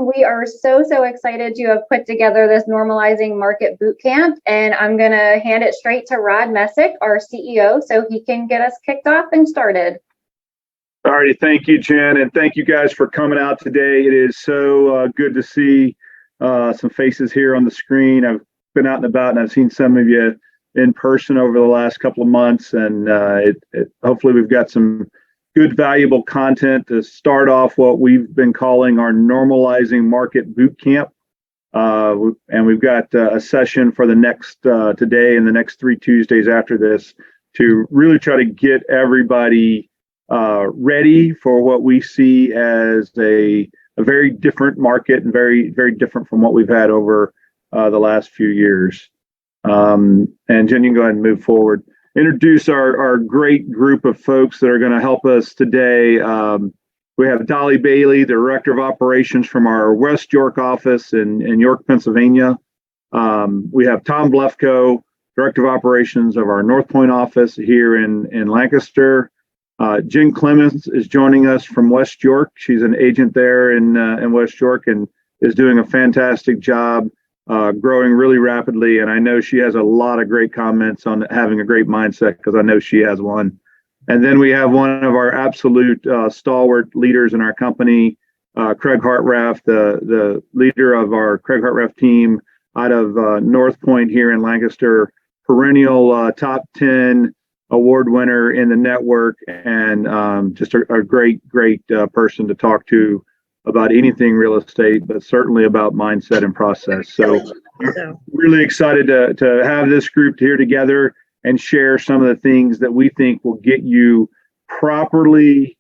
We are so excited to have put together this normalizing market boot camp, and I'm going to hand it straight to Rod Messick, our CEO, so he can get us kicked off and started. All righty, thank you, Jen, and thank you guys for coming out today. It is so good to see some faces here on the screen. I've been out and about, and I've seen some of you in person over the last couple of months, and hopefully we've got some good, valuable content to start off what we've been calling our normalizing market boot camp. And we've got a session for the next today and the next 3 Tuesdays after this to really try to get everybody ready for what we see as a very different market and very different from what we've had over the last few years. And Jen, you can go ahead and move forward. Introduce our great group of folks that are going to help us today. We have Dolly Bailey, the Director of Operations from our West York office in York, Pennsylvania. We have Tom Blefko, Director of Operations of our North Point office here in Lancaster. Jen Clemens is joining us from West York. She's an agent there in West York and is doing a fantastic job. Growing really rapidly, and I know she has a lot of great comments on having a great mindset because I know she has one. And then we have one of our absolute stalwart leaders in our company, Craig Hartranft, the leader of our Craig Hartranft team out of North Point here in Lancaster, perennial top 10 award winner in the network, and just a great person to talk to about anything real estate, but certainly about mindset and process. So really excited to have this group here together and share some of the things that we think will get you properly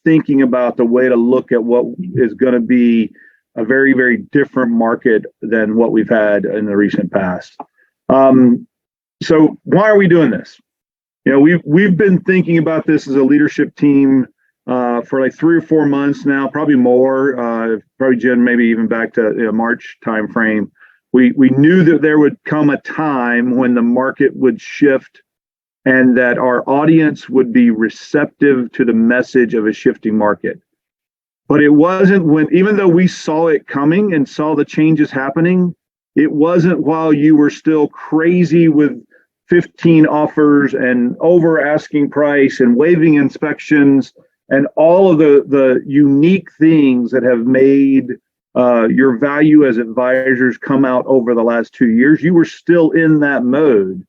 thinking about the way to look at what is going to be a very different market than what we've had in the recent past. So why are we doing this? You know, we've been thinking about this as a leadership team for like 3 or 4 months now, probably more, probably Jen, maybe even back to March timeframe. We knew that there would come a time when the market would shift and that our audience would be receptive to the message of a shifting market. But it wasn't even though we saw it coming and saw the changes happening, it wasn't while you were still crazy with 15 offers and over asking price and waiving inspections and all of the unique things that have made your value as advisors come out over the last 2 years. You were still in that mode,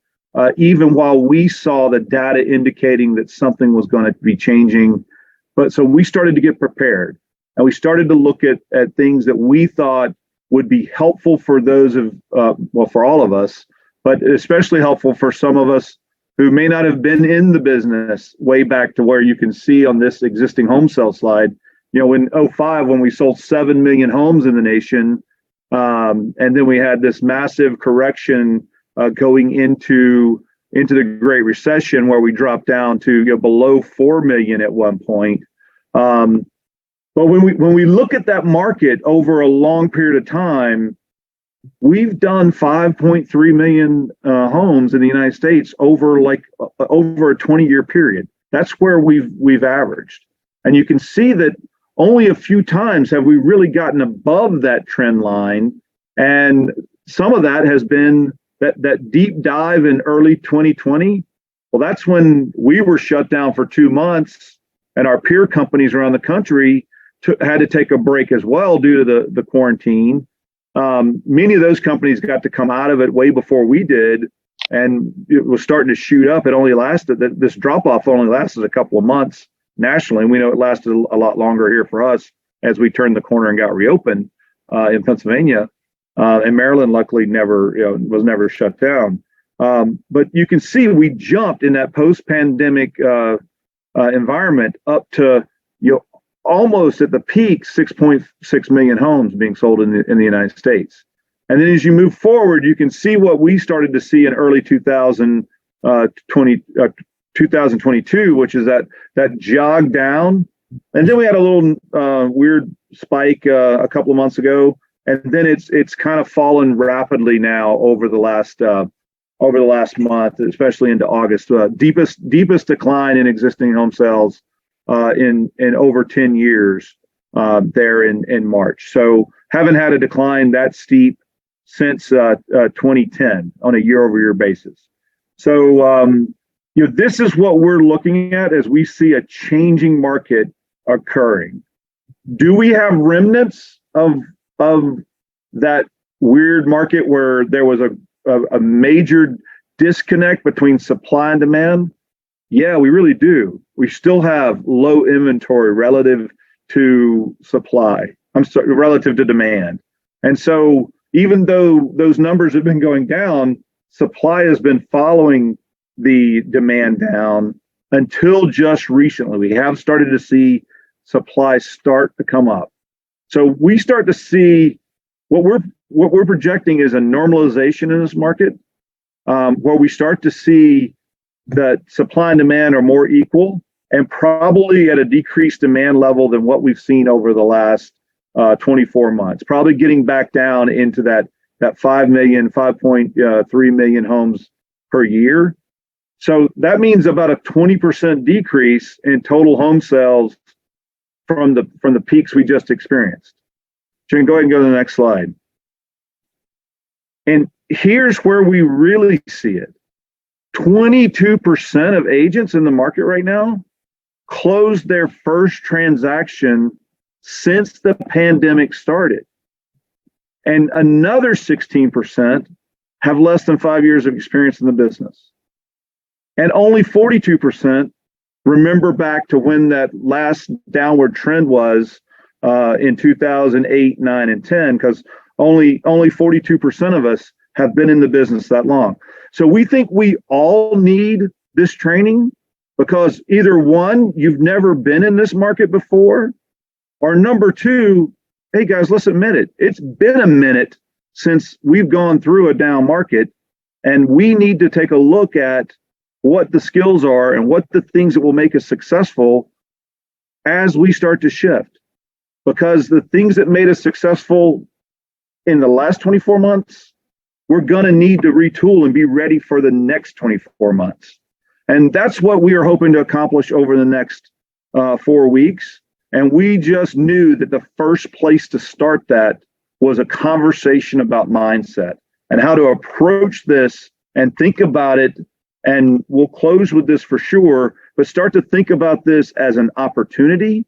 even while we saw the data indicating that something was going to be changing. But so we started to get prepared, and we started to look at things that we thought would be helpful for those of, for all of us, but especially helpful for some of us who may not have been in the business way back to where you can see on this existing home sale slide. You know, in 2005, when we sold 7 million homes in the nation, and then we had this massive correction going into the Great Recession, where we dropped down to below 4 million at one point. But when we look at that market over a long period of time, we've done 5.3 million homes in the United States over a 20-year period. That's where we've averaged, and you can see that only a few times have we really gotten above that trend line, and some of that has been that deep dive in early 2020. Well, that's when we were shut down for 2 months, and our peer companies around the country had to take a break as well due to the quarantine. Many of those companies got to come out of it way before we did, and it was starting to shoot up. It only lasted, this drop-off only lasted a couple of months nationally, and we know it lasted a lot longer here for us as we turned the corner and got reopened in Pennsylvania. And Maryland, luckily, was never shut down. But you can see we jumped in that post-pandemic environment up to almost at the peak 6.6 million homes being sold in the United States. And then as you move forward, you can see what we started to see in early 2022, which is that jog down. And then we had a little weird spike a couple of months ago, and then it's kind of fallen rapidly now over the last month, especially into August. Deepest decline in existing home sales in over 10 years there in March. So haven't had a decline that steep since 2010 on a year-over-year basis. So this is what we're looking at as we see a changing market occurring. Do we have remnants of that weird market where there was a major disconnect between supply and demand? Yeah, we really do. We still have low inventory relative to supply. I'm sorry, relative to demand. And so even though those numbers have been going down, supply has been following the demand down until just recently. We have started to see supply start to come up. So we start to see what we're projecting is a normalization in this market, where we start to see that supply and demand are more equal and probably at a decreased demand level than what we've seen over the last 24 months, probably getting back down into that 5.3 million homes per year. So that means about a 20% decrease in total home sales from the peaks we just experienced. So you can go ahead and go to the next slide. And here's where we really see it. 22% of agents in the market right now closed their first transaction since the pandemic started. And another 16% have less than 5 years of experience in the business. And only 42% remember back to when that last downward trend was in 2008, 9, and 10, because only 42% of us have been in the business that long. So we think we all need this training because either one, you've never been in this market before, or number two, hey guys, let's admit it. It's been a minute since we've gone through a down market, and we need to take a look at what the skills are and what the things that will make us successful as we start to shift. Because the things that made us successful in the last 24 months, we're going to need to retool and be ready for the next 24 months. And that's what we are hoping to accomplish over the next 4 weeks. And we just knew that the first place to start that was a conversation about mindset and how to approach this and think about it. And we'll close with this for sure, but start to think about this as an opportunity,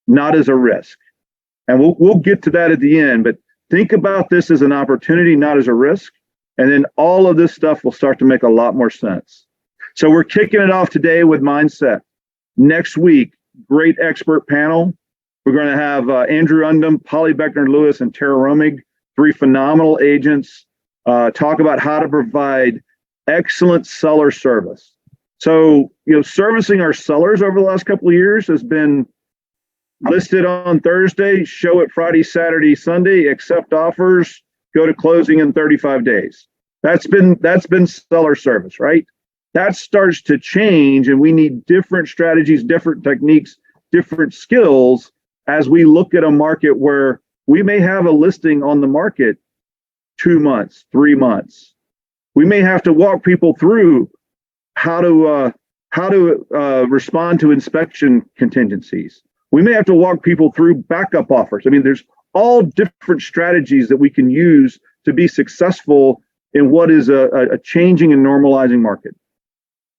not as a risk. And we'll get to that at the end, but think about this as an opportunity, not as a risk. And then all of this stuff will start to make a lot more sense. So we're kicking it off today with mindset. Next week, great expert panel. We're going to have Andrew Undum, Polly Beckner-Lewis, and Tara Romig, 3 phenomenal agents, talk about how to provide excellent seller service. So, servicing our sellers over the last couple of years has been listed on Thursday, show it Friday, Saturday, Sunday, accept offers, go to closing in 35 days. That's been seller service, right? That starts to change, and we need different strategies, different techniques, different skills as we look at a market where we may have a listing on the market 2 months, 3 months. We may have to walk people through how to respond to inspection contingencies. We may have to walk people through backup offers. I mean, there's all different strategies that we can use to be successful in what is a changing and normalizing market.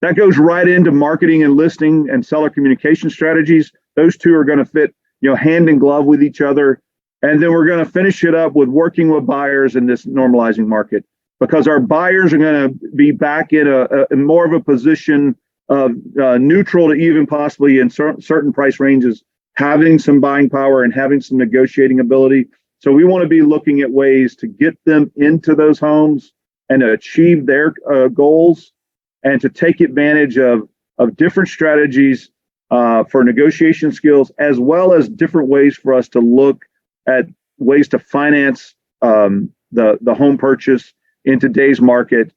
That goes right into marketing and listing and seller communication strategies. Those two are going to fit, hand in glove with each other. And then we're going to finish it up with working with buyers in this normalizing market, because our buyers are going to be back in in more of a position of neutral to even possibly in certain price ranges, having some buying power and having some negotiating ability. So we want to be looking at ways to get them into those homes and to achieve their goals, and to take advantage of different strategies for negotiation skills, as well as different ways for us to look at ways to finance the home purchase in today's market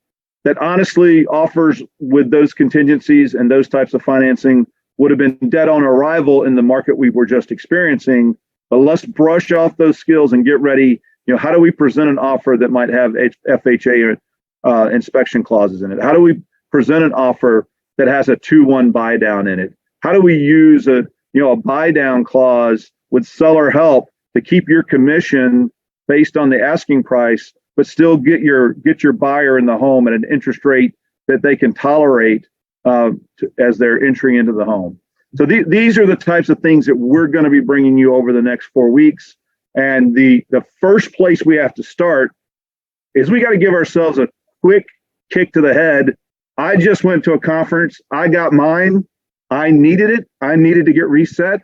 that honestly offers with those contingencies and those types of financing would have been dead on arrival in the market we were just experiencing. But let's brush off those skills and get ready. How do we present an offer that might have FHA inspection clauses in it? How do we present an offer that has a 2-1 buy down in it? How do we use a a buy down clause with seller help to keep your commission based on the asking price, but still get your buyer in the home at an interest rate that they can tolerate as they're entering into the home. So these are the types of things that we're going to be bringing you over the next 4 weeks. And the first place we have to start is we got to give ourselves a quick kick to the head. I just went to a conference. I got mine. I needed it. I needed to get reset.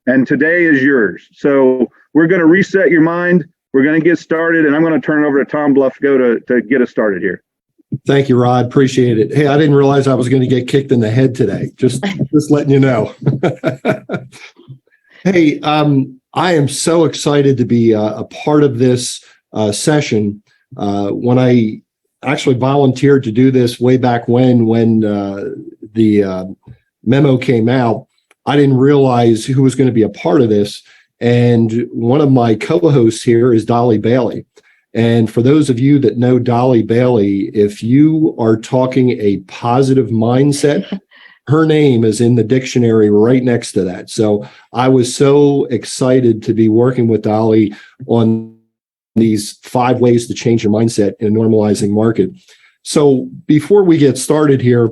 And today is yours. So we're going to reset your mind. We're going to get started. And I'm going to turn it over to Tom Blefko to get us started here. Thank you, Rod. Appreciate it. Hey, I didn't realize I was going to get kicked in the head today. Just letting you know. Hey, I am so excited to be a part of this session. When I actually volunteered to do this way back when the memo came out, I didn't realize who was going to be a part of this. And one of my co-hosts here is Dolly Bailey. And for those of you that know Dolly Bailey, if you are talking a positive mindset, her name is in the dictionary right next to that. So I was so excited to be working with Dolly on these 5 ways to change your mindset in a normalizing market. So before we get started here,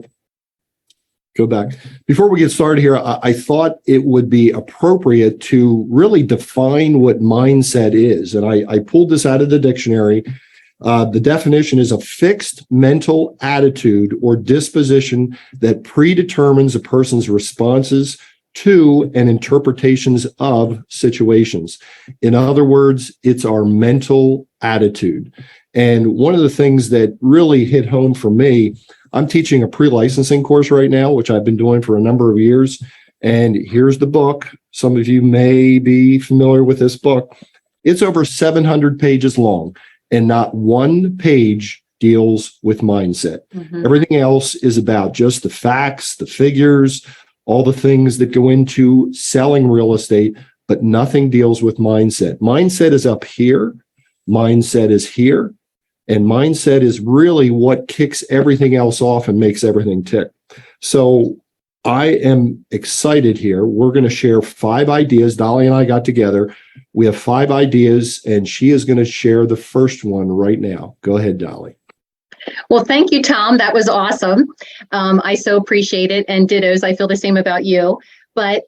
I thought it would be appropriate to really define what mindset is. And I pulled this out of the dictionary. The definition is a fixed mental attitude or disposition that predetermines a person's responses to and interpretations of situations. In other words, it's our mental attitude. And one of the things that really hit home for me, I'm teaching a pre-licensing course right now, which I've been doing for a number of years. And here's the book. Some of you may be familiar with this book. It's over 700 pages long, and not one page deals with mindset. Mm-hmm. Everything else is about just the facts, the figures, all the things that go into selling real estate, but nothing deals with mindset. Mindset is up here. Mindset is here. And mindset is really what kicks everything else off and makes everything tick. So I am excited here. We're going to share 5 ideas. Dolly and I got together. We have 5 ideas, and she is going to share the first one right now. Go ahead, Dolly. Well, thank you, Tom. That was awesome. I so appreciate it. And dittos, I feel the same about you. But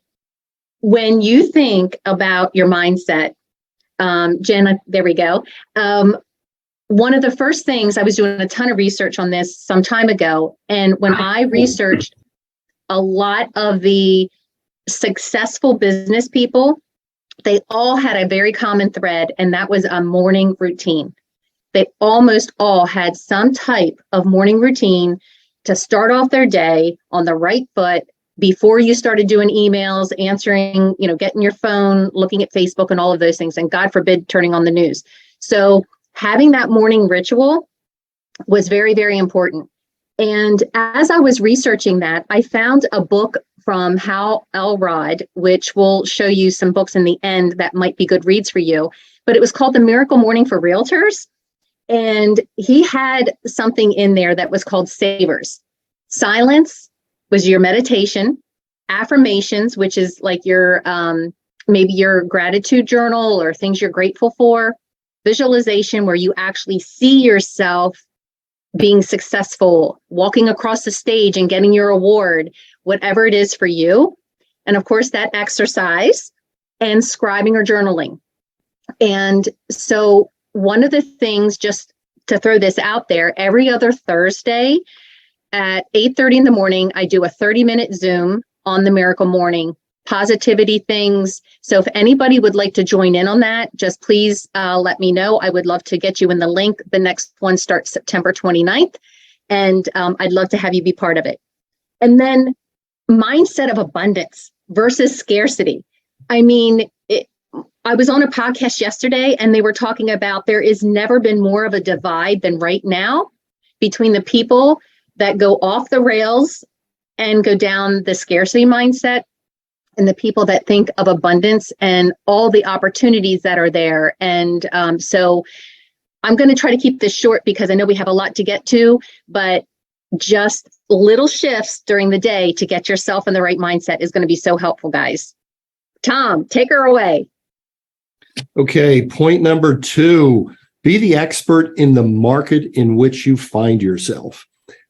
when you think about your mindset, Jen, there we go. One of the first things, I was doing a ton of research on this some time ago. And when I researched a lot of the successful business people, they all had a very common thread, and that was a morning routine. They almost all had some type of morning routine to start off their day on the right foot before you started doing emails, answering, getting your phone, looking at Facebook and all of those things, and God forbid, turning on the news. So having that morning ritual was very, very important. And as I was researching that, I found a book from Hal Elrod, which will show you some books in the end that might be good reads for you. But it was called The Miracle Morning for Realtors. And he had something in there that was called savers. Silence was your meditation. Affirmations, which is like your maybe your gratitude journal or things you're grateful for. Visualization, where you actually see yourself being successful, walking across the stage and getting your award, whatever it is for you. And of course, that exercise and scribing or journaling. And so one of the things, just to throw this out there, every other Thursday at 8:30 in the morning, I do a 30-minute Zoom on the Miracle Morning positivity things. So if anybody would like to join in on that, just please let me know. I would love to get you in the link. The next one starts September 29th, and I'd love to have you be part of it. And then mindset of abundance versus scarcity. I mean, I was on a podcast yesterday, and they were talking about there is never been more of a divide than right now between the people that go off the rails and go down the scarcity mindset and the people that think of abundance and all the opportunities that are there. And so I'm going to try to keep this short because I know we have a lot to get to, but just little shifts during the day to get yourself in the right mindset is going to be so helpful, guys. Tom, take her away. Okay, point number 2, be the expert in the market in which you find yourself.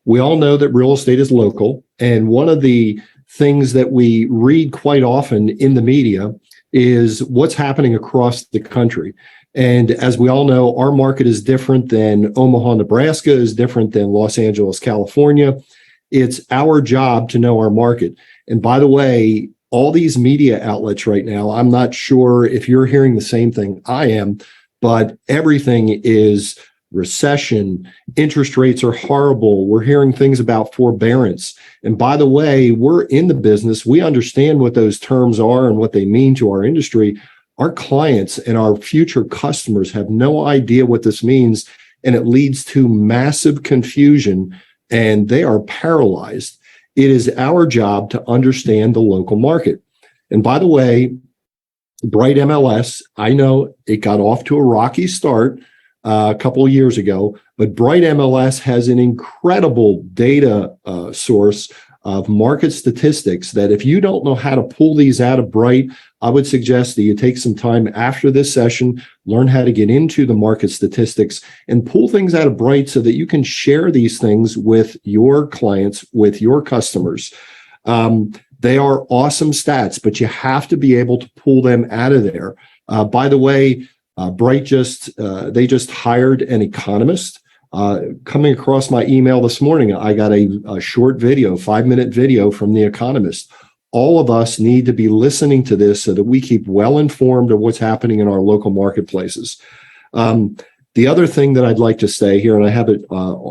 We all know that real estate is local, and one of the things that we read quite often in the media is what's happening across the country. And as we all know, our market is different than Omaha, Nebraska, is different than Los Angeles, California. It's our job to know our market. And by the way, all these media outlets right now, I'm not sure if you're hearing the same thing I am, but everything is recession, interest rates are horrible. We're hearing things about forbearance. And by the way, we're in the business. We understand what those terms are and what they mean to our industry. Our clients and our future customers have no idea what this means, and it leads to massive confusion, and they are paralyzed. It is our job to understand the local market. And by the way, Bright MLS, I know it got off to a rocky start a couple of years ago, but Bright MLS has an incredible data source of market statistics that if you don't know how to pull these out of Bright, I would suggest that you take some time after this session, learn how to get into the market statistics and pull things out of Bright so that you can share these things with your clients, with your customers. They are awesome stats, but you have to be able to pull them out of there. By the way, Bright they just hired an economist. Coming across my email this morning, I got a short video, 5-minute video from the economist. All of us need to be listening to this so that we keep well informed of what's happening in our local marketplaces. The other thing that I'd like to say here, and I have it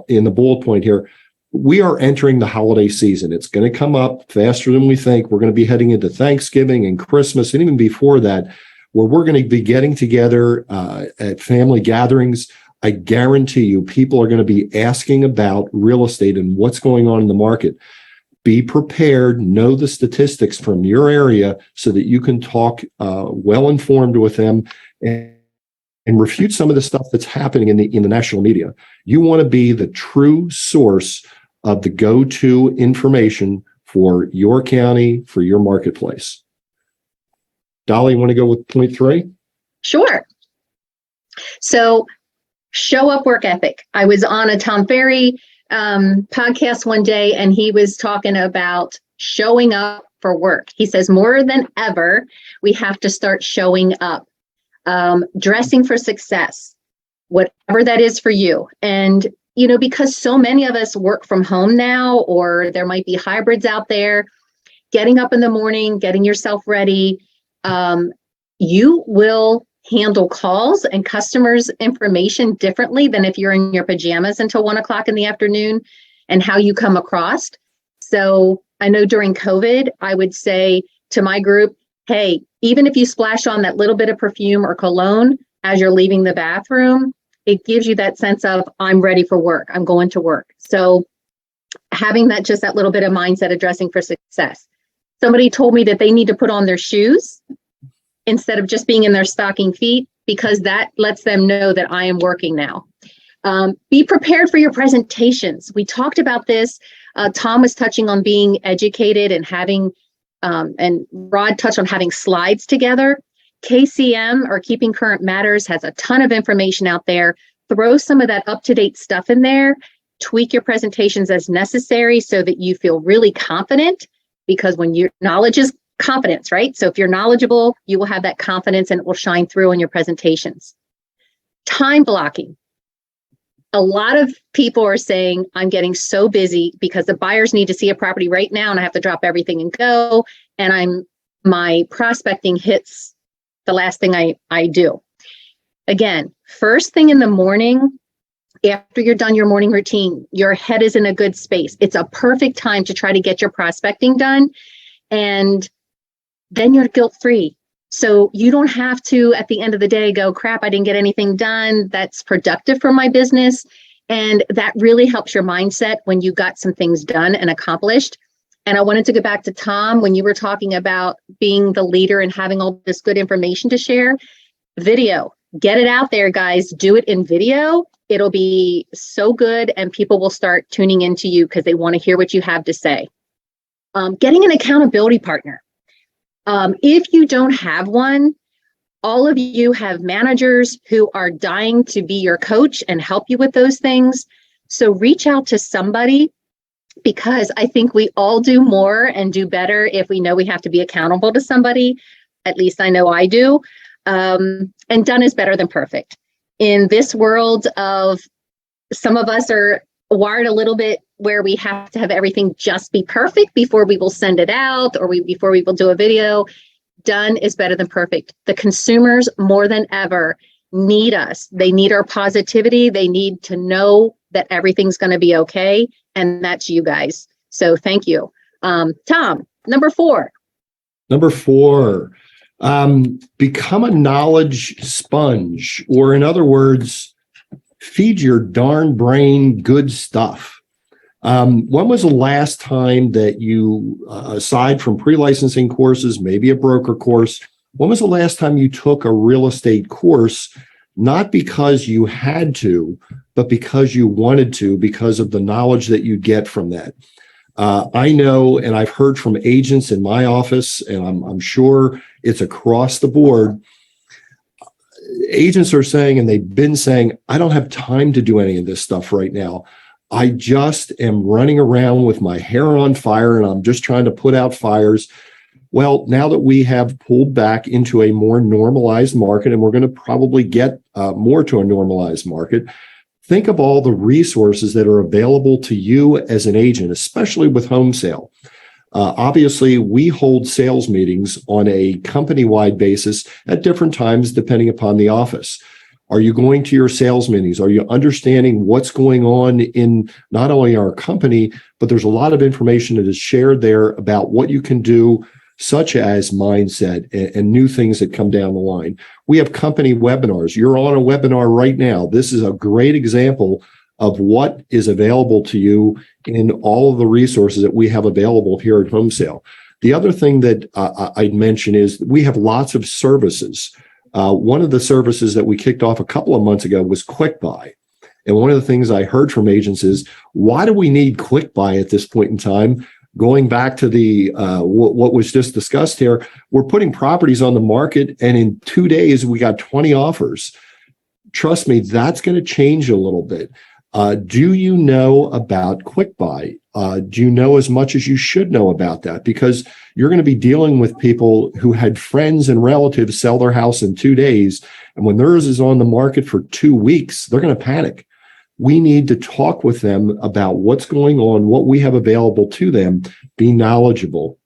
in the bullet point here, we are entering the holiday season. It's going to come up faster than we think. We're going to be heading into Thanksgiving and Christmas, and even before that, where we're going to be getting together at family gatherings. I guarantee you people are going to be asking about real estate and what's going on in the market. Be prepared, know the statistics from your area so that you can talk well informed with them and refute some of the stuff that's happening in the national media. You want to be the true source of the go-to information for your county, for your marketplace. Dolly, you want to go with point 3? Sure. So show up work ethic. I was on a Tom Ferry podcast one day, and he was talking about showing up for work. He says more than ever, we have to start showing up, dressing for success, whatever that is for you. And, you know, because so many of us work from home now, or there might be hybrids out there, getting up in the morning, getting yourself ready, you will handle calls and customers' information differently than if you're in your pajamas until 1 o'clock in the afternoon, and how you come across. So I know during COVID, I would say to my group, hey, even if you splash on that little bit of perfume or cologne as you're leaving the bathroom, it gives you that sense of, I'm ready for work, I'm going to work. So having that little bit of mindset of dressing for success. Somebody told me that they need to put on their shoes instead of just being in their stocking feet, because that lets them know that I am working now. Be prepared for your presentations. We talked about this. Tom was touching on being educated and having, and Rod touched on having slides together. KCM, or Keeping Current Matters, has a ton of information out there. Throw some of that up-to-date stuff in there. Tweak your presentations as necessary so that you feel really confident, because when your knowledge is confidence, right? So if you're knowledgeable, you will have that confidence and it will shine through in your presentations. Time blocking. A lot of people are saying, I'm getting so busy because the buyers need to see a property right now and I have to drop everything and go. And my prospecting hits the last thing I do. Again, first thing in the morning, after you're done your morning routine, your head is in a good space. It's a perfect time to try to get your prospecting done. And then you're guilt-free. So you don't have to, at the end of the day, go, crap, I didn't get anything done that's productive for my business. And that really helps your mindset when you got some things done and accomplished. And I wanted to go back to Tom, when you were talking about being the leader and having all this good information to share. Video, get it out there, guys. Do it in video. It'll be so good, and people will start tuning into you because they want to hear what you have to say. Getting an accountability partner. If you don't have one, all of you have managers who are dying to be your coach and help you with those things. So reach out to somebody, because I think we all do more and do better if we know we have to be accountable to somebody. At least I know I do. And done is better than perfect. In this world of, some of us are wired a little bit where we have to have everything just be perfect before we will send it out, or before we will do a video. Done is better than perfect. The consumers, more than ever, need us. They need our positivity. They need to know that everything's going to be okay. And that's you guys. So thank you. Tom, number 4. Number 4, become a knowledge sponge, or in other words, feed your darn brain good stuff. When was the last time that you, aside from pre-licensing courses, maybe a broker course, when was the last time you took a real estate course, not because you had to, but because you wanted to, because of the knowledge that you get from that? I know, and I've heard from agents in my office, and I'm sure it's across the board. Agents are saying, and they've been saying, I don't have time to do any of this stuff right now. I just am running around with my hair on fire, and I'm just trying to put out fires. Well, now that we have pulled back into a more normalized market, and we're going to probably get more to a normalized market, think of all the resources that are available to you as an agent, especially with Homesale. Obviously, we hold sales meetings on a company-wide basis at different times, depending upon the office. Are you going to your sales meetings? Are you understanding what's going on in not only our company, but there's a lot of information that is shared there about what you can do, such as mindset and new things that come down the line. We have company webinars. You're on a webinar right now. This is a great example of what is available to you in all of the resources that we have available here at Homesale. The other thing that I'd mention is we have lots of services. One of the services that we kicked off a couple of months ago was Quick Buy. And one of the things I heard from agents is, why do we need Quick Buy at this point in time? Going back to the what was just discussed here, we're putting properties on the market, and in 2 days, we got 20 offers. Trust me, that's going to change a little bit. Do you know about Quick Buy? Do you know as much as you should know about that? Because you're going to be dealing with people who had friends and relatives sell their house in 2 days. And when theirs is on the market for 2 weeks, they're going to panic. We need to talk with them about what's going on, what we have available to them, be knowledgeable.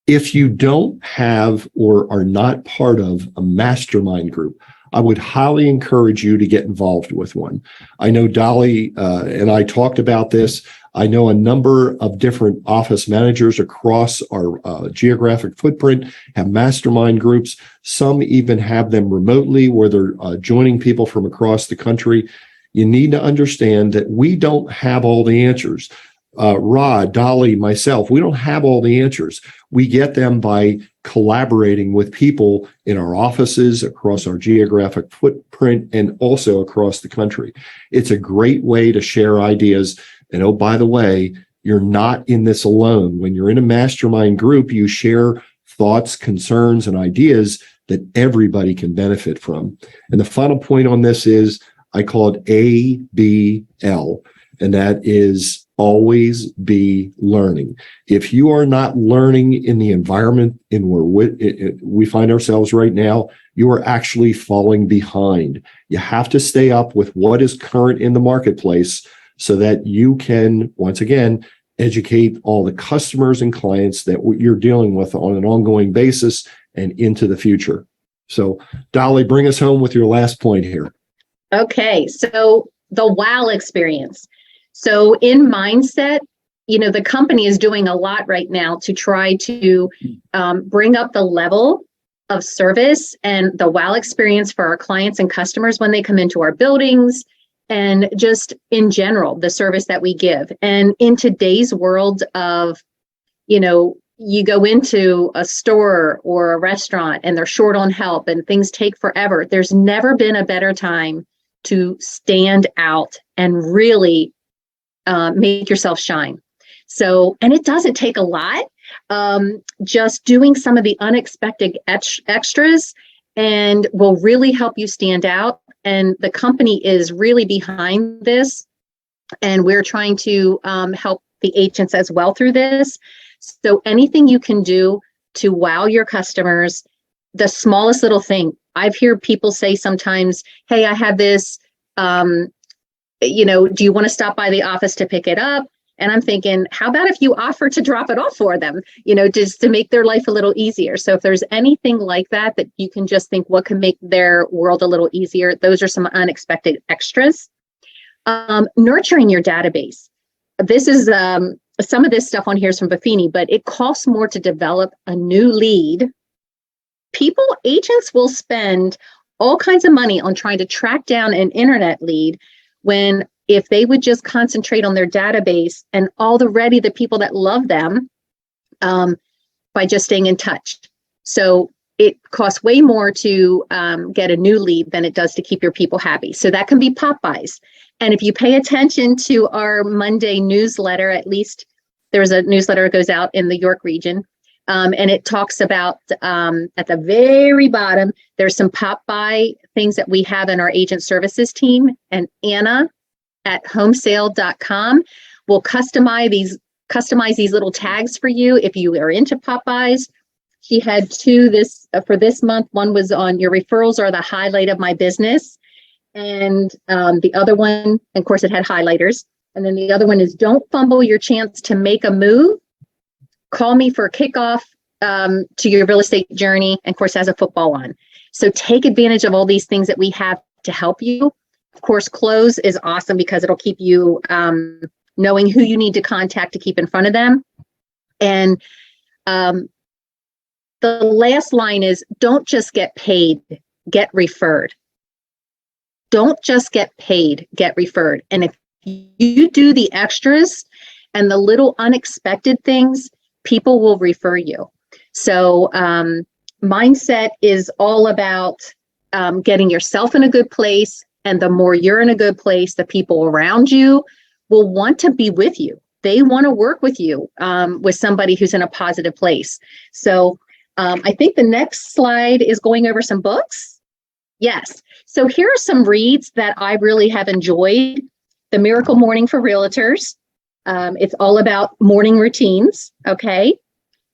If you don't have or are not part of a mastermind group, I would highly encourage you to get involved with one. I know Dolly and I talked about this. I know a number of different office managers across our geographic footprint have mastermind groups. Some even have them remotely where they're joining people from across the country. You need to understand that we don't have all the answers. Rod, Dolly, myself, we don't have all the answers. We get them by collaborating with people in our offices, across our geographic footprint, and also across the country. It's a great way to share ideas. And oh, by the way, you're not in this alone. When you're in a mastermind group, you share thoughts, concerns, and ideas that everybody can benefit from. And the final point on this is, I call it ABL, and that is always be learning. If you are not learning in the environment in where we find ourselves right now, you are actually falling behind. You have to stay up with what is current in the marketplace so that you can, once again, educate all the customers and clients that you're dealing with on an ongoing basis and into the future. So, Dolly, bring us home with your last point here. Okay, so the wow experience. So in mindset, the company is doing a lot right now to try to bring up the level of service and the wow experience for our clients and customers when they come into our buildings, and just in general, the service that we give. And in today's world of, you go into a store or a restaurant and they're short on help and things take forever. There's never been a better time to stand out and really make yourself shine. So, and it doesn't take a lot. just doing some of the unexpected extras and will really help you stand out. And the company is really behind this. And we're trying to help the agents as well through this. So anything you can do to wow your customers, the smallest little thing. I've heard people say sometimes, hey, I have this, do you want to stop by the office to pick it up? And I'm thinking, how about if you offer to drop it off for them, just to make their life a little easier. So if there's anything like that you can just think what can make their world a little easier, those are some unexpected extras. Nurturing your database. This is some of this stuff on here is from Buffini, but it costs more to develop a new lead. Agents will spend all kinds of money on trying to track down an internet lead when if they would just concentrate on their database and the people that love them by just staying in touch. So it costs way more to get a new lead than it does to keep your people happy. So that can be pop buys. And if you pay attention to our Monday newsletter, at least there's a newsletter that goes out in the York region. And it talks about at the very bottom, there's some pop by things that we have in our agent services team. And Anna at homesale.com will customize these little tags for you if you are into pop buys. She had two for this month. One was on your referrals are the highlight of my business. And the other one, of course, it had highlighters. And then the other one is don't fumble your chance to make a move. Call me for a kickoff to your real estate journey. And of course, has a football on. So take advantage of all these things that we have to help you. Of course, close is awesome because it'll keep you knowing who you need to contact to keep in front of them. And the last line is don't just get paid, get referred. Don't just get paid, get referred. And if you do the extras and the little unexpected things, people will refer you. So mindset is all about getting yourself in a good place. And the more you're in a good place, the people around you will want to be with you. They want to work with you with somebody who's in a positive place. So I think the next slide is going over some books. Yes. So here are some reads that I really have enjoyed. The Miracle Morning for Realtors. It's all about morning routines. Okay.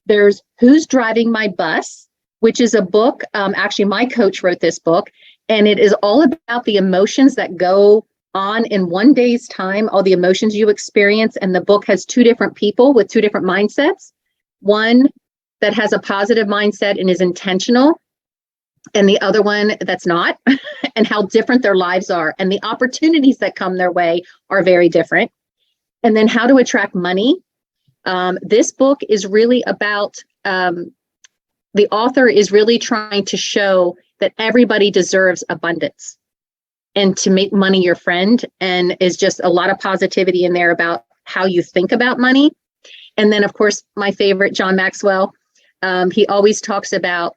There's Who's Driving My Bus, which is a book. Actually, my coach wrote this book, and it is all about the emotions that go on in one day's time, all the emotions you experience. And the book has two different people with two different mindsets. One that has a positive mindset and is intentional, and the other one that's not, and how different their lives are. And the opportunities that come their way are very different. And then how to attract money. This book is really about, the author is really trying to show that everybody deserves abundance and to make money your friend, and is just a lot of positivity in there about how you think about money. And then, of course, my favorite, John Maxwell, he always talks about,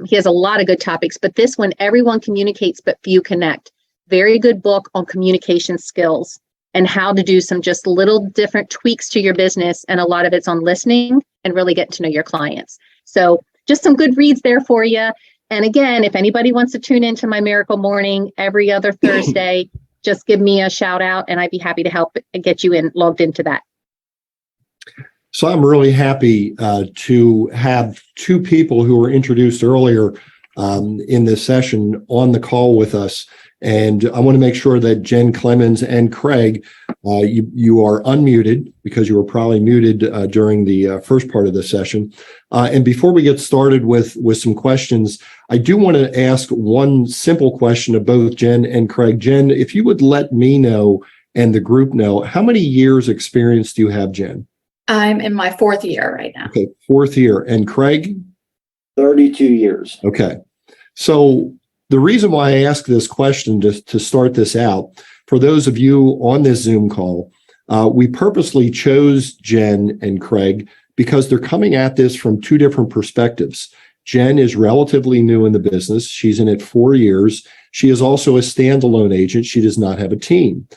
he has a lot of good topics, but this one, Everyone Communicates But Few Connect. Very good book on communication skills and how to do some just little different tweaks to your business. And a lot of it's on listening and really getting to know your clients. So just some good reads there for you. And again, if anybody wants to tune into my Miracle Morning every other Thursday, just give me a shout out and I'd be happy to help get you logged into that. So I'm really happy to have two people who were introduced earlier in this session on the call with us. And I want to make sure that Jen, Clemens, and Craig, you are unmuted because you were probably muted during the first part of the session. And before we get started with some questions, I do want to ask one simple question of both Jen and Craig. Jen, if you would let me know and the group know, how many years experience do you have, Jen? I'm in my fourth year right now. Okay, fourth year. And Craig? 32 years. Okay. So the reason why I ask this question to start this out, for those of you on this Zoom call, we purposely chose Jen and Craig because they're coming at this from two different perspectives. Jen is relatively new in the business. She's in it 4 years. She is also a standalone agent. She does not have a team.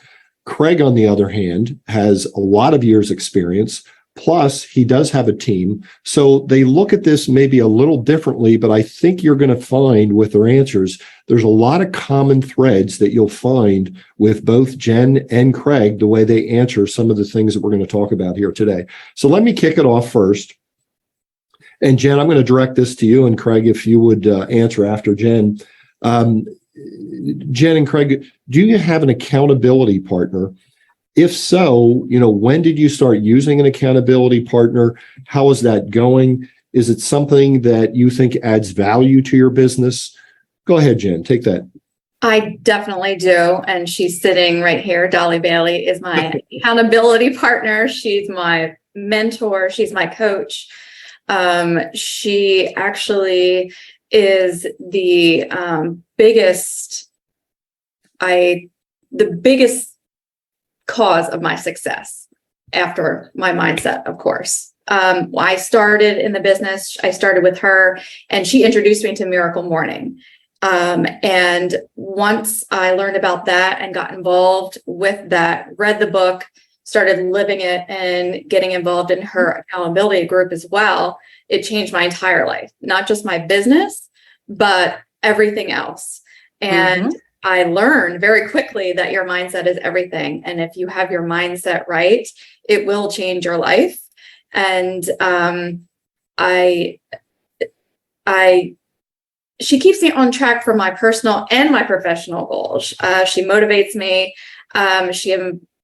Craig, on the other hand, has a lot of years experience, Plus, he does have a team. So they look at this maybe a little differently, but I think you're going to find with their answers, there's a lot of common threads that you'll find with both Jen and Craig, the way they answer some of the things that we're going to talk about here today. So let me kick it off first. And Jen, I'm going to direct this to you, and Craig, if you would answer after Jen. Jen and Craig, do you have an accountability partner? If so, when did you start using an accountability partner? How is that going? Is it something that you think adds value to your business? Go ahead, Jen, take that. I definitely do. And she's sitting right here. Dolly Bailey is my accountability partner. She's my mentor. She's my coach. She actually is the biggest cause of my success after my mindset, of course. I started in the business. I started with her, and she introduced me to Miracle Morning. And once I learned about that and got involved with that, read the book, started living it and getting involved in her accountability group as well, it changed my entire life, not just my business, but everything else. And I learned very quickly that your mindset is everything. And if you have your mindset right, it will change your life. And she keeps me on track for my personal and my professional goals. She motivates me. She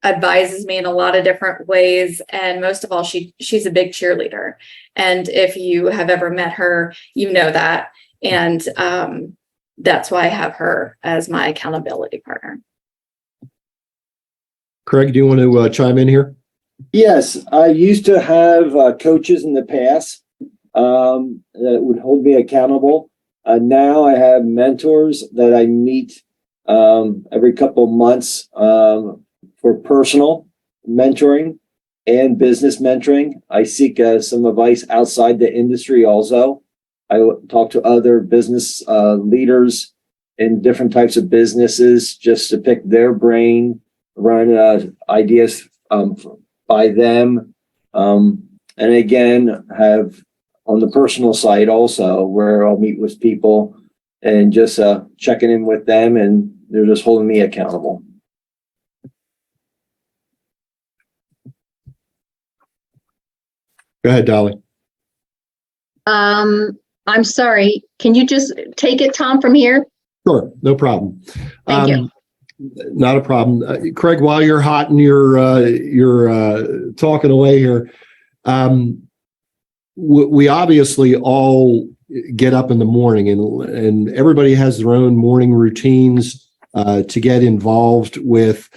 advises me in a lot of different ways. And most of all, she's a big cheerleader. And if you have ever met her, you know that. And that's why I have her as my accountability partner. Craig, do you want to chime in here? Yes, I used to have coaches in the past that would hold me accountable. Now I have mentors that I meet every couple of months for personal mentoring and business mentoring. I seek some advice outside the industry also. I talk to other business leaders in different types of businesses just to pick their brain, run ideas by them. And again, have on the personal side also, where I'll meet with people and just checking in with them, and they're just holding me accountable. Go ahead, Dolly. I'm sorry. Can you just take it, Tom, from here? Sure, no problem. Thank you. Not a problem. Craig, while you're hot and you're talking away here, we obviously all get up in the morning, and everybody has their own morning routines to get involved with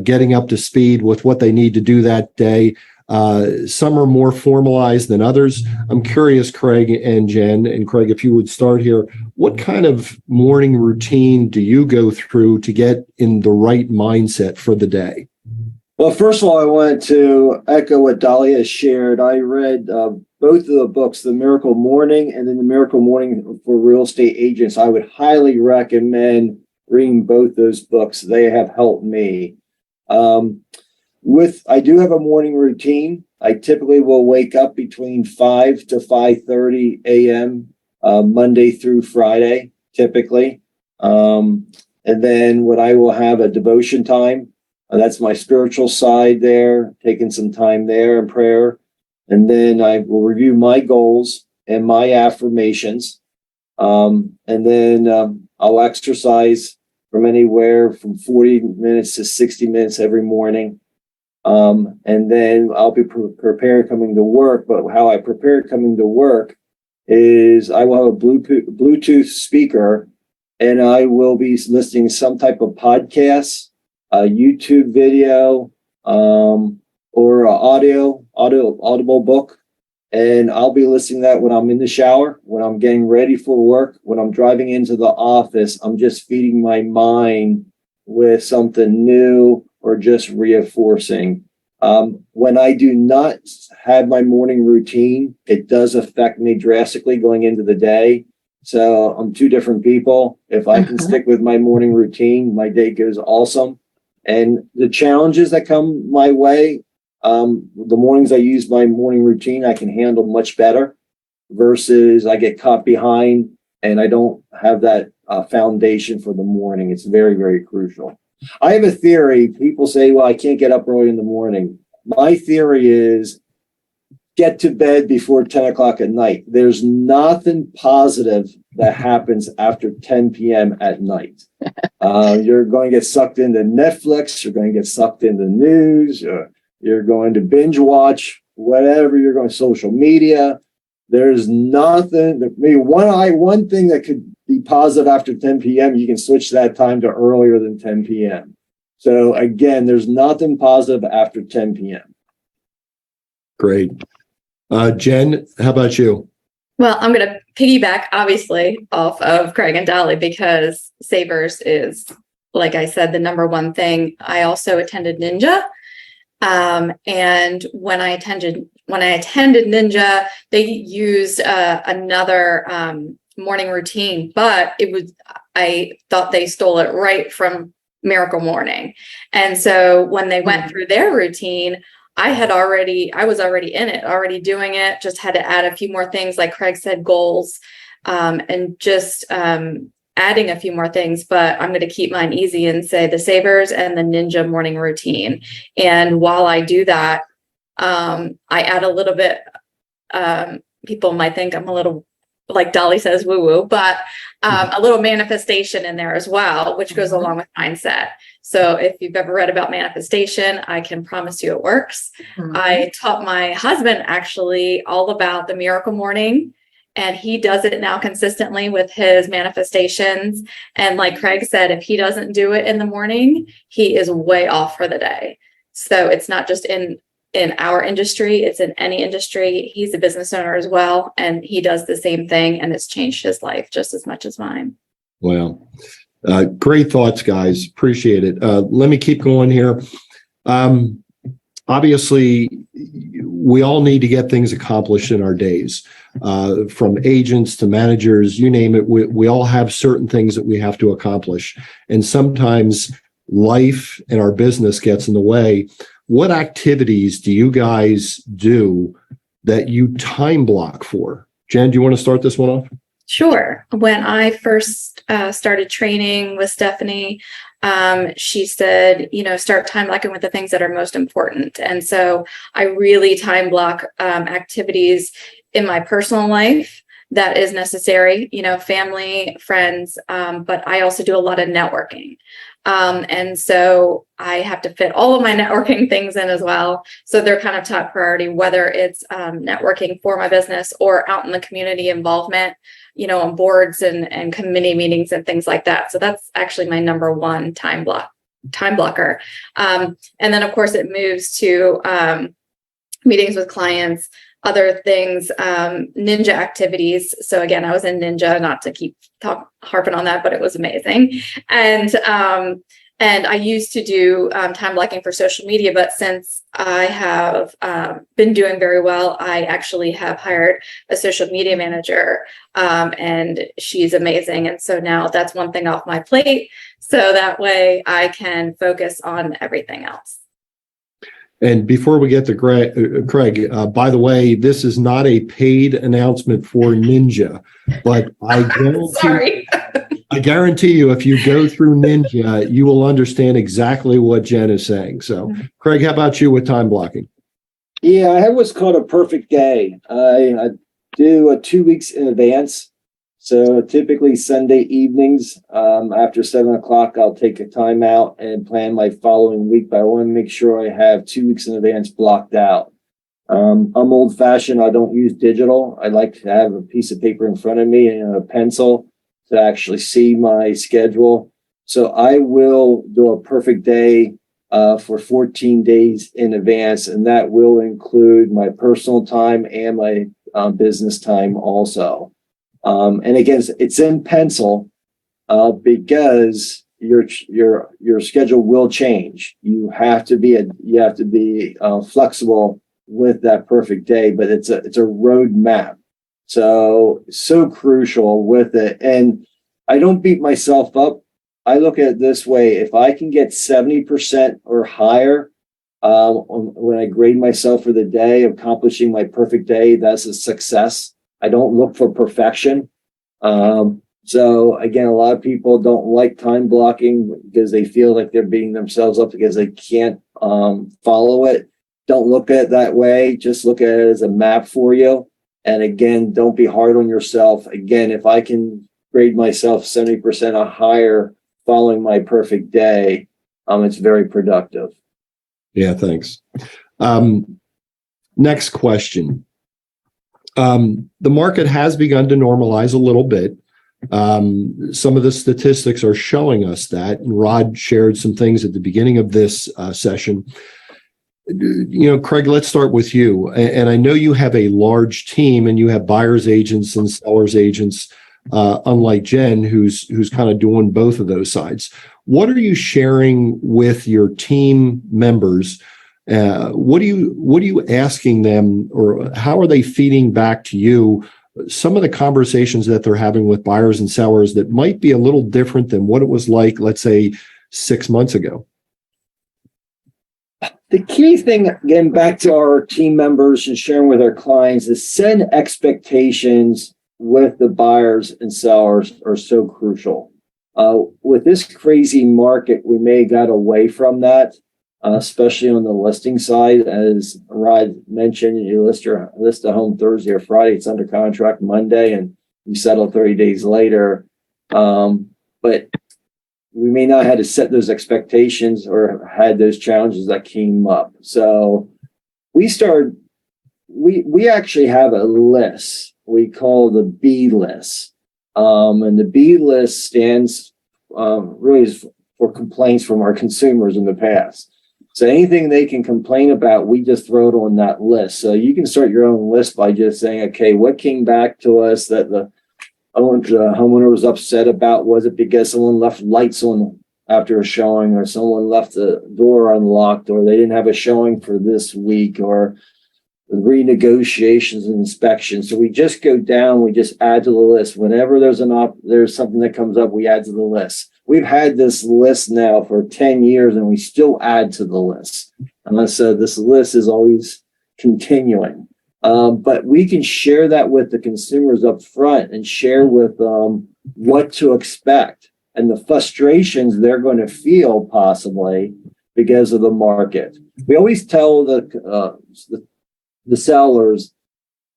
getting up to speed with what they need to do that day. Some are more formalized than others. I'm curious, Craig and Jen, and Craig, if you would start here, what kind of morning routine do you go through to get in the right mindset for the day? Well, first of all, I wanted to echo what Dolly has shared. I read both of the books, The Miracle Morning and then The Miracle Morning for Real Estate Agents. I would highly recommend reading both those books. They have helped me. I do have a morning routine. I typically will wake up between 5 to 5:30 a.m. Monday through Friday, typically. And then when I will have a devotion time, that's my spiritual side there, taking some time there in prayer. And then I will review my goals and my affirmations. And then I'll exercise from anywhere from 40 minutes to 60 minutes every morning. And then I'll be prepared coming to work. But how I prepare coming to work is I will have a Bluetooth speaker, and I will be listening to some type of podcast, a YouTube video, or audible book. And I'll be listening to that when I'm in the shower, when I'm getting ready for work, when I'm driving into the office. I'm just feeding my mind with something new or just reinforcing. When I do not have my morning routine, it does affect me drastically going into the day. So I'm two different people. If I can stick with my morning routine, my day goes awesome. And the challenges that come my way, The mornings I use my morning routine, I can handle much better versus I get caught behind and I don't have that foundation for the morning. It's very, very crucial. I have a theory. People say, well, I can't get up early in the morning. My theory is get to bed before 10 o'clock at night. There's nothing positive that happens after 10 p.m. at night. You're going to get sucked into Netflix. You're going to get sucked into news. You're going to binge watch whatever you're going, social media. There's nothing, maybe one thing that could be positive after 10 p.m. You can switch that time to earlier than 10 p.m. So again, there's nothing positive after 10 p.m. Great. Jen, how about you? Well, I'm going to piggyback, obviously, off of Craig and Dolly because Savers is, like I said, the number one thing. I also attended Ninja. And when I attended Ninja, they used another morning routine, but I thought they stole it right from Miracle Morning. And so when they went through their routine, I was already in it, already doing it, just had to add a few more things, like Craig said, goals, and just adding a few more things, but I'm going to keep mine easy and say the Savers and the Ninja morning routine. And while I do that, I add a little bit, people might think I'm a little, like Dolly says, woo-woo, but a little manifestation in there as well, which goes along with mindset. So if you've ever read about manifestation, I can promise you it works. I taught my husband actually all about the Miracle Morning, and he does it now consistently with his manifestations. And like Craig said, if he doesn't do it in the morning, he is way off for the day. So it's not just in our industry, it's in any industry. He's a business owner as well, and he does the same thing, and it's changed his life just as much as mine. Wow. Great thoughts, guys. Appreciate it. Let me keep going here. Obviously, we all need to get things accomplished in our days, from agents to managers, you name it. We all have certain things that we have to accomplish. And sometimes life and our business gets in the way. What activities do you guys do that you time block for? Jen, do you want to start this one off? Sure. When I first started training with Stephanie, she said, start time blocking with the things that are most important. And so I really time block activities in my personal life that is necessary, family, friends, but I also do a lot of networking. And so I have to fit all of my networking things in as well. So they're kind of top priority, whether it's networking for my business or out in the community involvement, on boards and committee meetings and things like that. So that's actually my number one time blocker. And then of course it moves to meetings with clients, other things, Ninja activities. So again, I was in Ninja, not to keep harping on that, but it was amazing. And I used to do time blocking for social media, but since I have been doing very well, I actually have hired a social media manager, and she's amazing. And so now that's one thing off my plate, so that way I can focus on everything else. And before we get to Craig, by the way, this is not a paid announcement for Ninja, but I guarantee you, if you go through Ninja, you will understand exactly what Jen is saying. So, Craig, how about you with time blocking? Yeah, I have what's called a perfect day. I do 2 weeks in advance. So typically Sunday evenings, after 7 o'clock, I'll take a time out and plan my following week, but I want to make sure I have 2 weeks in advance blocked out. I'm old fashioned. I don't use digital. I like to have a piece of paper in front of me and a pencil to actually see my schedule. So I will do a perfect day for 14 days in advance, and that will include my personal time and my business time also. And again, it's in pencil because your schedule will change. You have to be flexible with that perfect day, but it's a roadmap. So crucial with it. And I don't beat myself up. I look at it this way: if I can get 70% or higher When I grade myself for the day, accomplishing my perfect day, that's a success. I don't look for perfection. So again, a lot of people don't like time blocking because they feel like they're beating themselves up because they can't follow it. Don't look at it that way. Just look at it as a map for you. And again, don't be hard on yourself. Again, if I can grade myself 70% or higher following my perfect day, it's very productive. Yeah, thanks. Next question. The market has begun to normalize a little bit. Some of the statistics are showing us that. And Rod shared some things at the beginning of this session. Craig, let's start with you. And I know you have a large team and you have buyers agents and sellers agents, unlike Jen, who's kind of doing both of those sides. What are you sharing with your team members? What are you asking them, or how are they feeding back to you some of the conversations that they're having with buyers and sellers that might be a little different than what it was like, let's say, 6 months ago? The key thing, getting back to our team members and sharing with our clients, is set expectations with the buyers and sellers are so crucial. With this crazy market, we may have got away from that, especially on the listing side. As Rod mentioned, you list a home Thursday or Friday, it's under contract Monday, and you settle 30 days later. But we may not have to set those expectations or had those challenges that came up. So we actually have a list we call the B list. And the B list stands really for complaints from our consumers in the past. So anything they can complain about, we just throw it on that list. So you can start your own list by just saying, okay, what came back to us that the homeowner was upset about? Was it because someone left lights on after a showing, or someone left the door unlocked, or they didn't have a showing for this week, or renegotiations and inspections? So we just go down, we just add to the list. Whenever there's something that comes up, we add to the list. We've had this list now for 10 years and we still add to the list. Unless this list is always continuing. But we can share that with the consumers up front and share with them what to expect and the frustrations they're going to feel possibly because of the market. We always tell the sellers,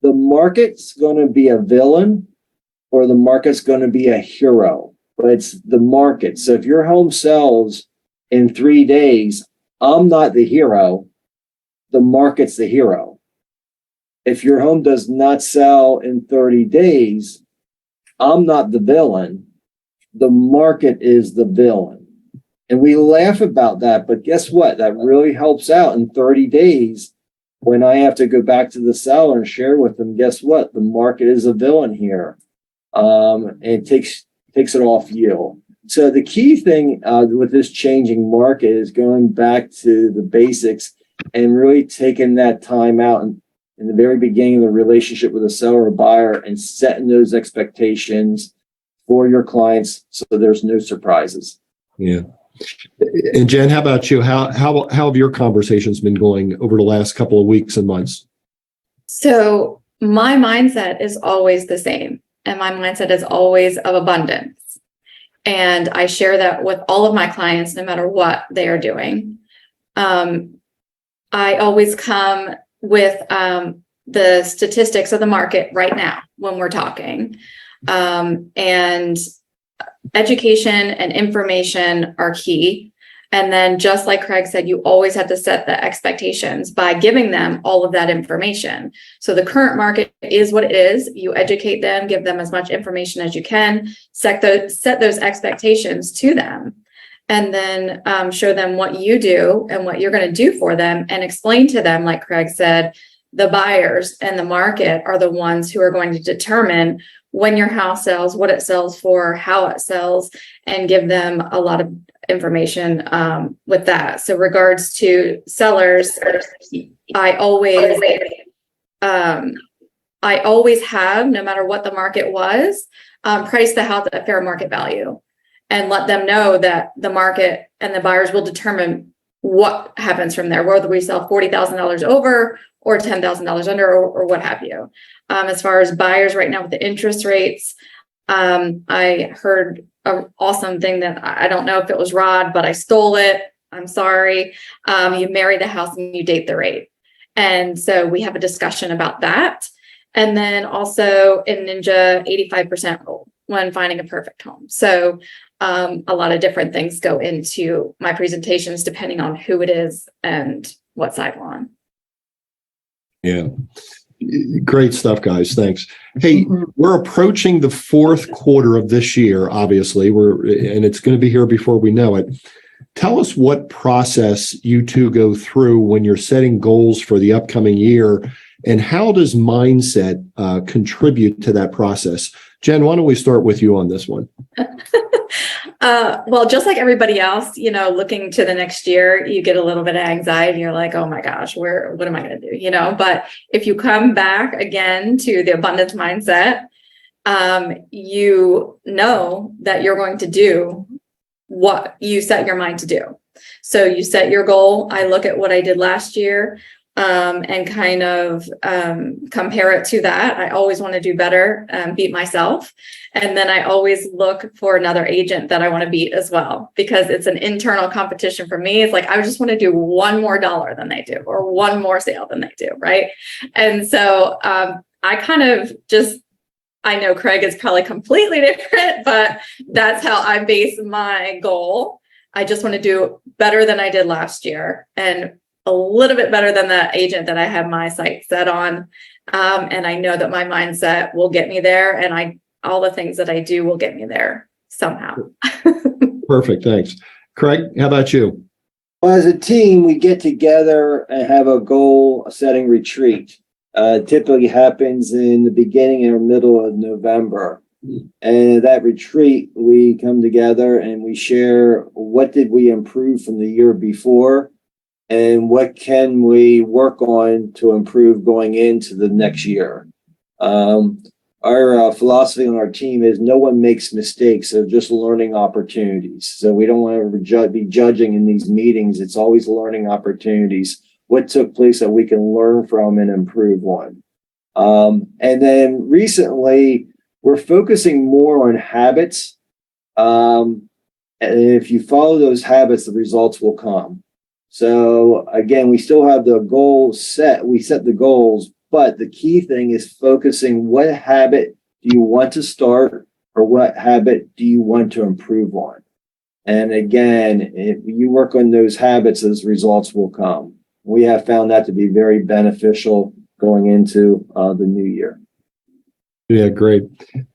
the market's going to be a villain or the market's going to be a hero, but it's the market. So if your home sells in 3 days, I'm not the hero, the market's the hero. If your home does not sell in 30 days, I'm not the villain, the market is the villain. And we laugh about that, but guess what? That really helps out in 30 days. When I have to go back to the seller and share with them, guess what? The market is a villain here. And it takes it off you. So the key thing with this changing market is going back to the basics and really taking that time out in the very beginning of the relationship with a seller or buyer and setting those expectations for your clients so there's no surprises. Yeah. And Jen, how about you? How have your conversations been going over the last couple of weeks and months? So my mindset is always the same, and my mindset is always of abundance. And I share that with all of my clients, no matter what they are doing. I always come with the statistics of the market right now when we're talking. And education and information are key. And then just like Craig said, you always have to set the expectations by giving them all of that information. So the current market is what it is. You educate them, give them as much information as you can, set those expectations to them, and then show them what you do and what you're going to do for them, and explain to them, like Craig said, the buyers and the market are the ones who are going to determine when your house sells, what it sells for, how it sells, and give them a lot of information with that. So regards to sellers, I always have, no matter what the market was, price the house at fair market value and let them know that the market and the buyers will determine what happens from there, whether we sell $40,000 over or $10,000 under or what have you. As far as buyers right now with the interest rates, I heard an awesome thing that I don't know if it was Rod, but I stole it. I'm sorry. You marry the house and you date the rate. And so we have a discussion about that. And then also in Ninja, 85% rule when finding a perfect home. So a lot of different things go into my presentations depending on who it is and what side we're on. Yeah. Great stuff, guys. Thanks. Hey, we're approaching the fourth quarter of this year, obviously. And it's going to be here before we know it. Tell us what process you two go through when you're setting goals for the upcoming year, and how does mindset contribute to that process? Jen, why don't we start with you on this one? Well, just like everybody else, looking to the next year, you get a little bit of anxiety. You're like, oh my gosh, what am I going to do? But if you come back again to the abundance mindset, you know that you're going to do what you set your mind to do. So you set your goal. I look at what I did last year and kind of compare it to that. I always want to do better, beat myself. And then I always look for another agent that I want to beat as well, because it's an internal competition for me. It's like, I just want to do one more dollar than they do, or one more sale than they do. Right. And so I kind of I know Craig is probably completely different, but that's how I base my goal. I just want to do better than I did last year and a little bit better than the agent that I have my sights set on. And I know that my mindset will get me there, and all the things that I do will get me there somehow. Perfect. Thanks. Craig, how about you? Well, as a team, we get together and have a goal setting retreat. Typically happens in the beginning or middle of November. And that retreat, we come together and we share what did we improve from the year before and what can we work on to improve going into the next year. Our philosophy on our team is no one makes mistakes, so just learning opportunities. So we don't want to be judging in these meetings. It's always learning opportunities. What took place that we can learn from and improve on. And then recently, we're focusing more on habits. And if you follow those habits, the results will come. So again, we still have the goals set. We set the goals, but the key thing is focusing what habit do you want to start, or what habit do you want to improve on? And again, if you work on those habits, those results will come. We have found that to be very beneficial going into the new year. Yeah, great.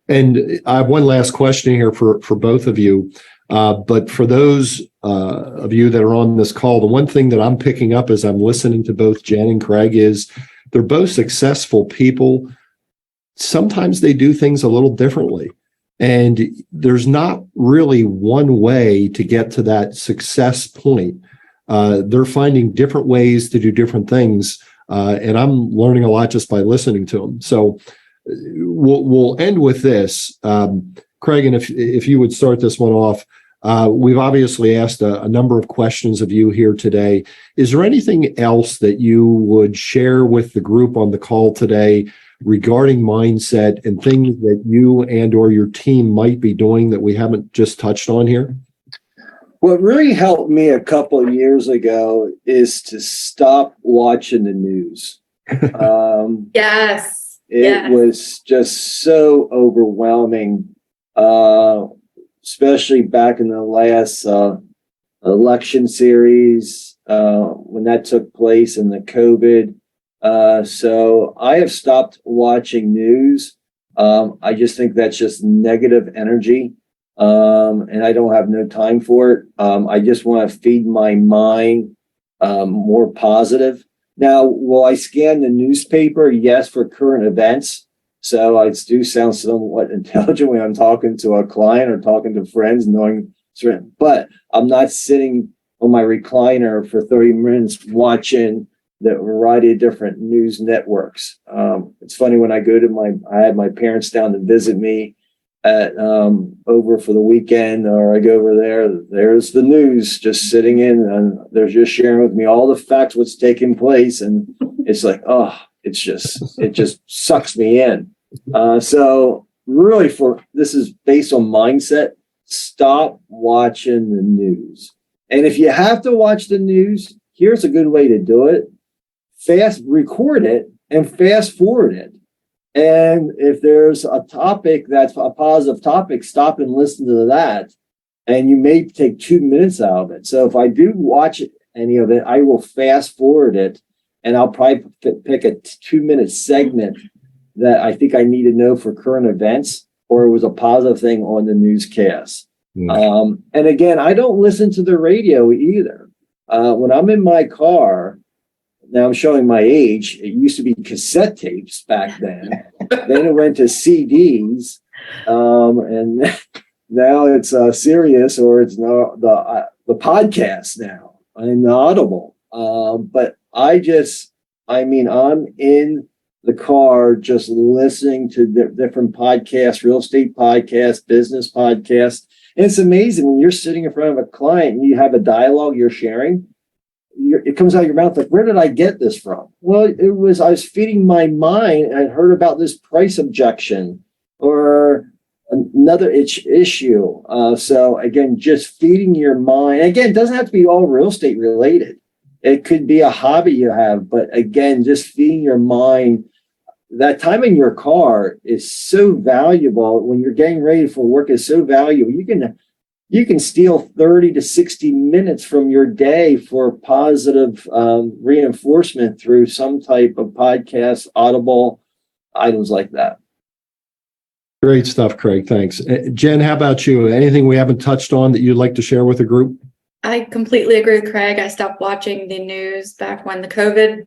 And I have one last question here for both of you. But for those of you that are on this call, the one thing that I'm picking up as I'm listening to both Jen and Craig is they're both successful people. Sometimes they do things a little differently. And there's not really one way to get to that success point. They're finding different ways to do different things. And I'm learning a lot just by listening to them. So we'll end with this. Craig, and if you would start this one off, we've obviously asked a number of questions of you here today. Is there anything else that you would share with the group on the call today regarding mindset and things that you and or your team might be doing that we haven't just touched on here? What really helped me a couple of years ago is to stop watching the news. Yes. It was just so overwhelming, especially back in the last election series when that took place in the COVID. So I have stopped watching news. I just think that's just negative energy. And I don't have no time for it. I just want to feed my mind more positive. Now, will I scan the newspaper? Yes, for current events. So I do sound somewhat intelligent when I'm talking to a client or talking to friends, but I'm not sitting on my recliner for 30 minutes watching the variety of different news networks. It's funny when I go to I had my parents down to visit me, at over for the weekend, or I go over there, there's the news just sitting in, and they're just sharing with me all the facts, what's taking place. And it's like, oh, it just sucks me in. So really, this is based on mindset. Stop watching the news. And if you have to watch the news, here's a good way to do it. Record it and fast forward it. And if there's a topic that's a positive topic, stop and listen to that. And you may take 2 minutes out of it. So if I do watch any of it, I will fast forward it, and I'll probably pick a 2-minute segment that I think I need to know for current events, or it was a positive thing on the newscast. And again, I don't listen to the radio either. When I'm in my car, now I'm showing my age. It used to be cassette tapes back then. Then it went to CDs, and now it's Sirius, or it's the podcast now and the Audible. But I'm in the car just listening to different podcasts, real estate podcasts, business podcasts. And it's amazing when you're sitting in front of a client and you have a dialogue you're sharing. It comes out of your mouth like, where did I get this from? Well, I was feeding my mind, and I heard about this price objection or another issue. So again, just feeding your mind. Again, it doesn't have to be all real estate related. It could be a hobby you have, but again, just feeding your mind. That time in your car is so valuable. When you're getting ready for work, is so valuable. You can steal 30 to 60 minutes from your day for positive reinforcement through some type of podcast, Audible, items like that. Great stuff, Craig. Thanks. Jen, how about you? Anything we haven't touched on that you'd like to share with the group? I completely agree with Craig. I stopped watching the news back when the COVID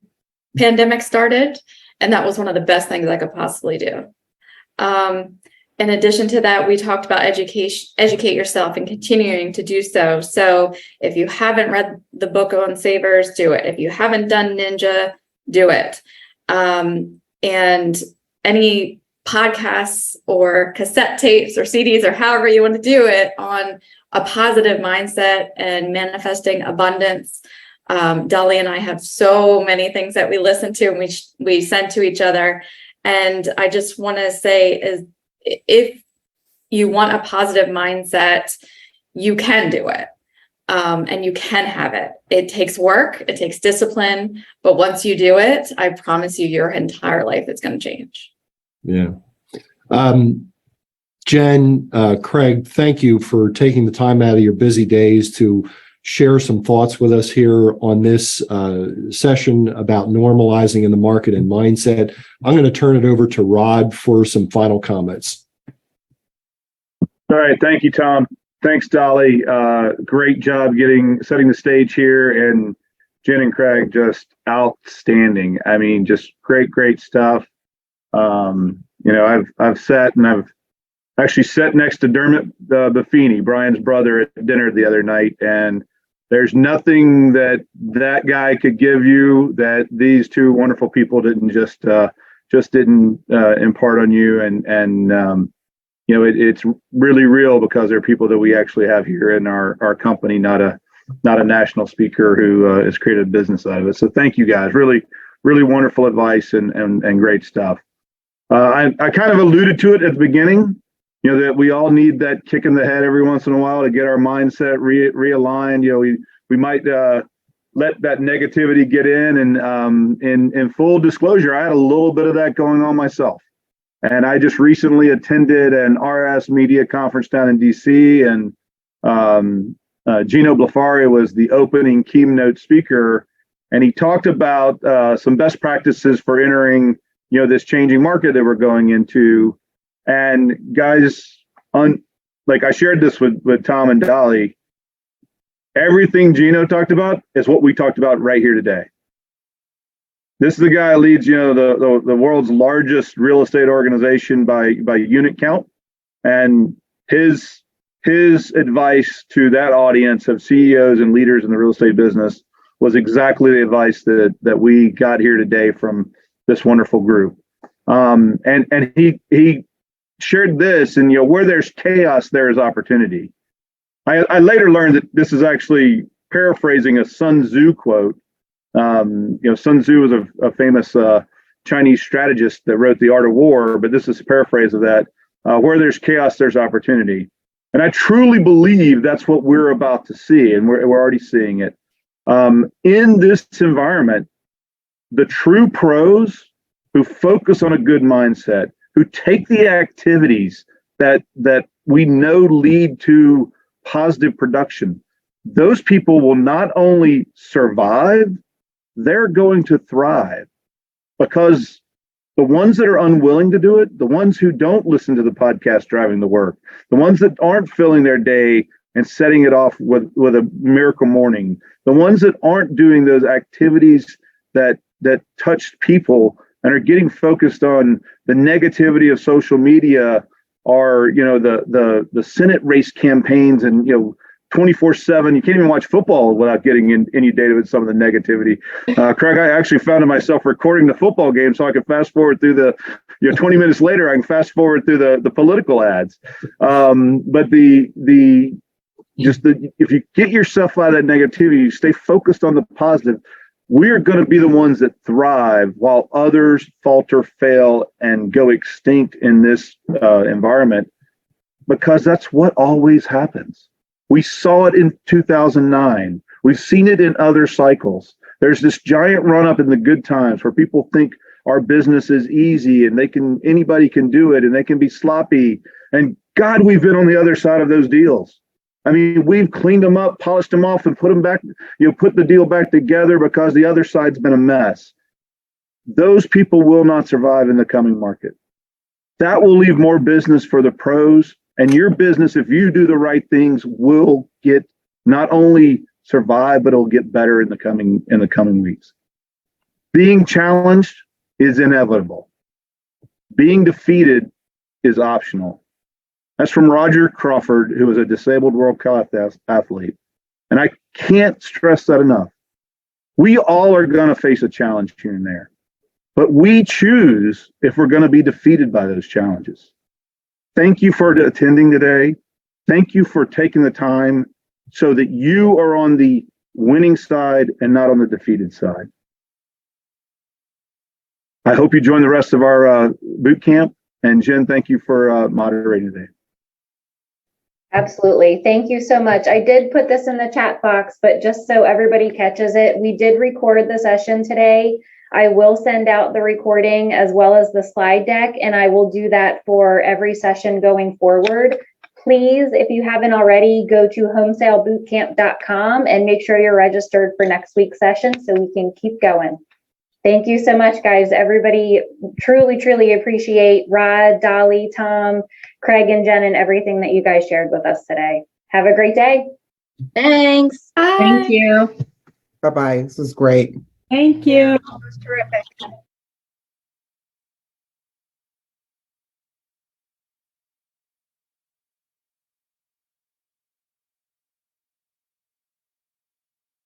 pandemic started, and that was one of the best things I could possibly do. In addition to that, we talked about educate yourself, and continuing to do so. So if you haven't read the book on Savers, do it. If you haven't done Ninja, do it. And any podcasts or cassette tapes or CDs or however you want to do it on a positive mindset and manifesting abundance. Dolly and I have so many things that we listen to and we send to each other. And I just want to say is, if you want a positive mindset, you can do it. And you can have it. It takes work, it takes discipline, but once you do it, I promise you your entire life is going to change. Yeah. Jen, Craig, thank you for taking the time out of your busy days to share some thoughts with us here on this session about normalizing in the market and mindset. I'm going to turn it over to Rod for some final comments. All right. Thank you, Tom. Thanks, Dolly. Great job setting the stage here. And Jen and Craig, just outstanding. I mean, just great stuff. I've sat and I've actually sat next to Dermot Buffini, Brian's brother, at dinner the other night, and there's nothing that guy could give you that these two wonderful people didn't impart on you. And it's really real because they're people that we actually have here in our company, not a national speaker who has created a business out of it. So thank you guys. Really, really wonderful advice and great stuff. I kind of alluded to it at the beginning, that we all need that kick in the head every once in a while to get our mindset realigned. We might let that negativity get in. And in full disclosure, I had a little bit of that going on myself. And I just recently attended an RS Media conference down in DC, and Gino Blefari was the opening keynote speaker, and he talked about some best practices for entering, this changing market that we're going into. And guys, like I shared this with Tom and Dolly, everything Gino talked about is what we talked about right here today. This is the guy who leads, the world's largest real estate organization by unit count, and his advice to that audience of CEOs and leaders in the real estate business was exactly the advice that we got here today from this wonderful group. And he shared this, and where there's chaos, there is opportunity. I later learned that this is actually paraphrasing a Sun Tzu quote. Sun Tzu was a famous Chinese strategist that wrote The Art of War, but this is a paraphrase of that. Where there's chaos, there's opportunity. And I truly believe that's what we're about to see, and we're already seeing it. In this environment, the true pros who focus on a good mindset, who take the activities that we know lead to positive production, those people will not only survive, they're going to thrive, because the ones that are unwilling to do it, the ones who don't listen to the podcast driving to work, the ones that aren't filling their day and setting it off with a miracle morning, the ones that aren't doing those activities that touch people and are getting focused on the negativity of social media, or the Senate race campaigns, and 24/7. You can't even watch football without getting inundated with some of the negativity. Craig, I actually found myself recording the football game so I could fast forward through the 20 minutes later, I can fast forward through the political ads. But if you get yourself out of that negativity, you stay focused on the positive, we're going to be the ones that thrive while others falter, fail, and go extinct in this environment, because that's what always happens. We saw it in 2009. We've seen it in other cycles. There's this giant run up in the good times where people think our business is easy and anybody can do it and they can be sloppy. And God, we've been on the other side of those deals. I mean, we've cleaned them up, polished them off, and put them back, put the deal back together because the other side's been a mess. Those people will not survive in the coming market. That will leave more business for the pros, and your business, if you do the right things, will get not only survive, but it'll get better in the coming weeks. Being challenged is inevitable. Being defeated is optional. That's from Roger Crawford, who was a disabled World Cup athlete. And I can't stress that enough. We all are going to face a challenge here and there, but we choose if we're going to be defeated by those challenges. Thank you for attending today. Thank you for taking the time so that you are on the winning side and not on the defeated side. I hope you join the rest of our boot camp. And Jen, thank you for moderating today. Absolutely. Thank you so much. I did put this in the chat box, but just so everybody catches it, we did record the session today. I will send out the recording as well as the slide deck, and I will do that for every session going forward. Please, if you haven't already, go to homesalebootcamp.com and make sure you're registered for next week's session so we can keep going. Thank you so much, guys. Everybody truly, truly appreciate Rod, Dolly, Tom, Craig, and Jen, and everything that you guys shared with us today. Have a great day. Thanks. Bye. Thank you. Bye-bye. This is great. Thank you. That was terrific.